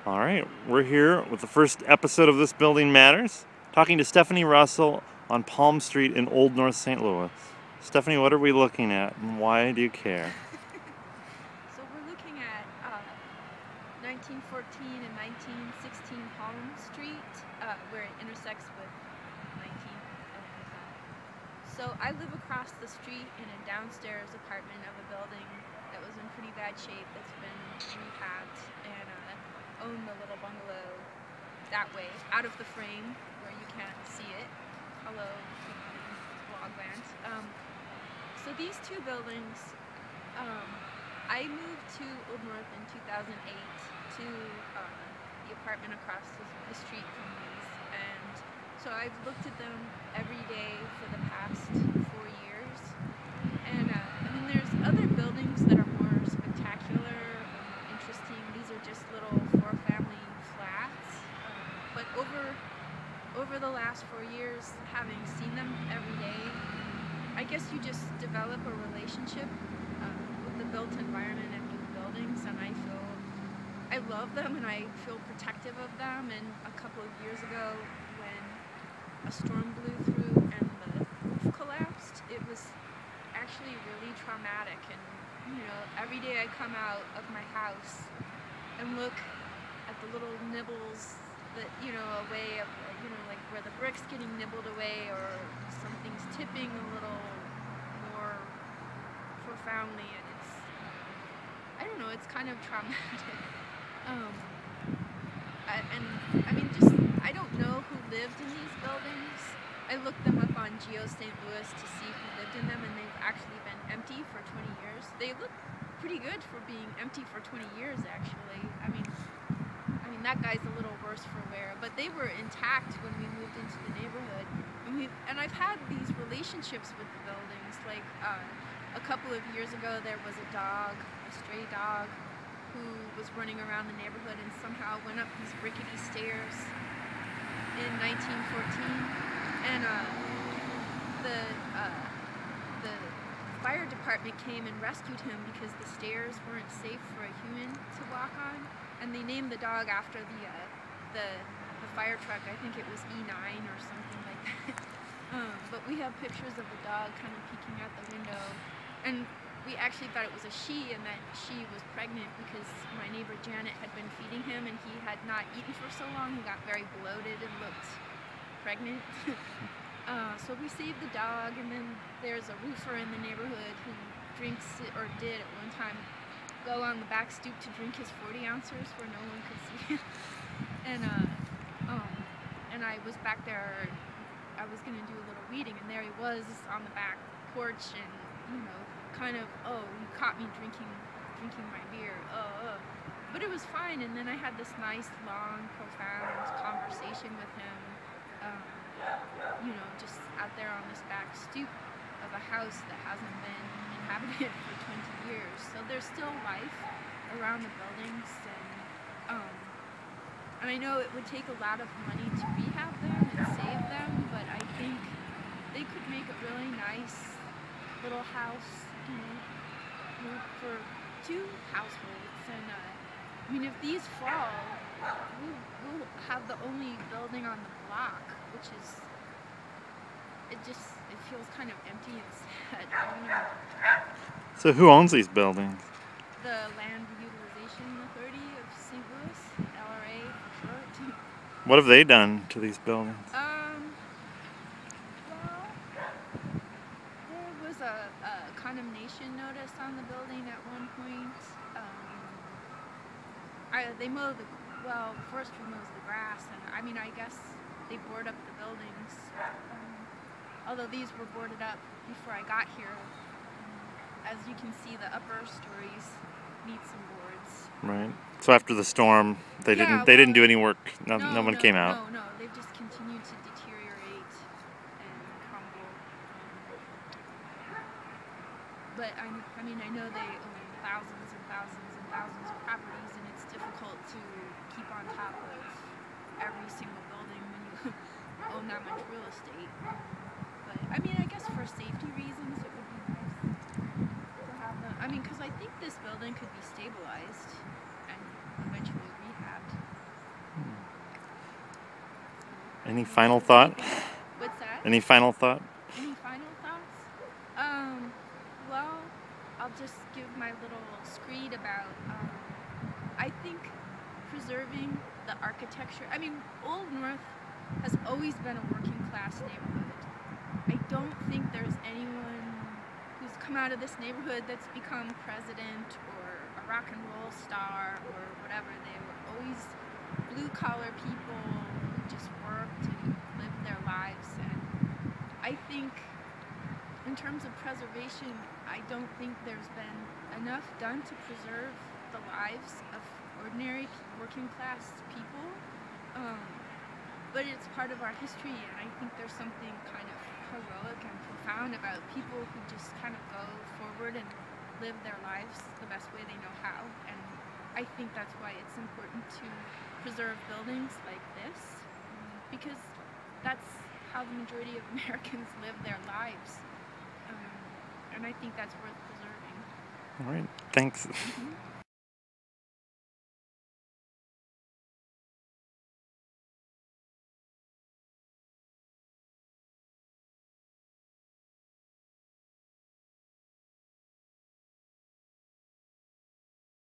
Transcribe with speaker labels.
Speaker 1: All right, we're here with the first episode of This Building Matters, talking to Stefene Russell on Palm Street in Old North St. Louis. Stefene, what are we looking at and why do you care?
Speaker 2: So we're looking at 1914 and 1916 Palm Street, where it intersects with 19th. So I live across the street in a downstairs apartment of a building that was in pretty bad shape that's been rehabbed, and own the little bungalow that way, out of the frame where you can't see it. Hello, vlogland. So these two buildings, I moved to Old North in 2008 to the apartment across the street from these, and so I've looked at them every day for the past 4 years, and I mean there's other buildings that are more spectacular or more interesting. These are just little 4-family flats, but over the last 4 years, having seen them every day, I guess you just develop a relationship with the built environment and with the buildings, and I love them and I feel protective of them. And a couple of years ago, when a storm blew through and the roof collapsed, it was actually really traumatic. And you know, every day I come out of my house and look at the little nibbles that, you know, away of, you know, like where the brick's getting nibbled away or something's tipping a little more profoundly, and it's, I don't know, it's kind of traumatic. I mean, just, I don't know who lived in these buildings. I looked them up on Geo St. Louis to see who lived in them, and they've actually been empty for 20 years. They look pretty good for being empty for 20 years, actually. I mean, that guy's a little worse for wear, but they were intact when we moved into the neighborhood. And I've had these relationships with the buildings. Like a couple of years ago, there was a dog, a stray dog, who was running around the neighborhood and somehow went up these rickety stairs in 1914. And the fire department came and rescued him because the stairs weren't safe for a human to walk on. And they named the dog after the fire truck. I think it was E9 or something like that. But we have pictures of the dog kind of peeking out the window, and we actually thought it was a she, and that she was pregnant because my neighbor Janet had been feeding him, and he had not eaten for so long. He got very bloated and looked pregnant. So we saved the dog, and then there's a roofer in the neighborhood who drinks, or did at one time, go on the back stoop to drink his 40 ounces where no one could see him. And I was back there, I was gonna do a little weeding, and there he was on the back porch, and you know, kind of, oh, you caught me drinking my beer, but it was fine. And then I had this nice, long, profound conversation with him, you know, just out there on this back stoop of a house that hasn't been inhabited for 20 years. So there's still life around the buildings, and I know it would take a lot of money to rehab them and save them, but I think they could make a really nice little house, you know, for 2 households. And I mean, if these fall, we'll have the only building on the block, which is, it feels kind of empty and sad. I don't know.
Speaker 1: So who owns these buildings?
Speaker 2: The Land Utilization Authority of St. Louis, LRA for short.
Speaker 1: What have they done to these buildings?
Speaker 2: Well, there was a condemnation notice on the building at one point. They mow forestry mows the grass, and I mean, I guess they board up the buildings. Although these were boarded up before I got here. As you can see, the upper stories need some boards.
Speaker 1: Right. So after the storm, they didn't do any work. No one came out.
Speaker 2: No, they've just continued to deteriorate and crumble. But I mean, I know they own thousands and thousands and thousands of properties, and it's difficult to keep on top of every single building when you own that much real estate. But I mean, I guess for safety reasons, it would be nice to have them. I mean, because I think this building could be stabilized and eventually rehabbed.
Speaker 1: Any final thought?
Speaker 2: What's that?
Speaker 1: Any final thought?
Speaker 2: Any final thoughts? Well, I'll just give my little screed about, I think preserving the architecture. I mean, Old North has always been a working class neighborhood. I don't think there's anyone who's come out of this neighborhood that's become president or a rock and roll star or whatever. They were always blue-collar people who just worked and lived their lives. And I think in terms of preservation, I don't think there's been enough done to preserve the lives of ordinary working class people. But it's part of our history, and I think there's something kind of heroic and profound about people who just kind of go forward and live their lives the best way they know how. And I think that's why it's important to preserve buildings like this, because that's how the majority of Americans live their lives. And I think that's worth preserving.
Speaker 1: All right, thanks.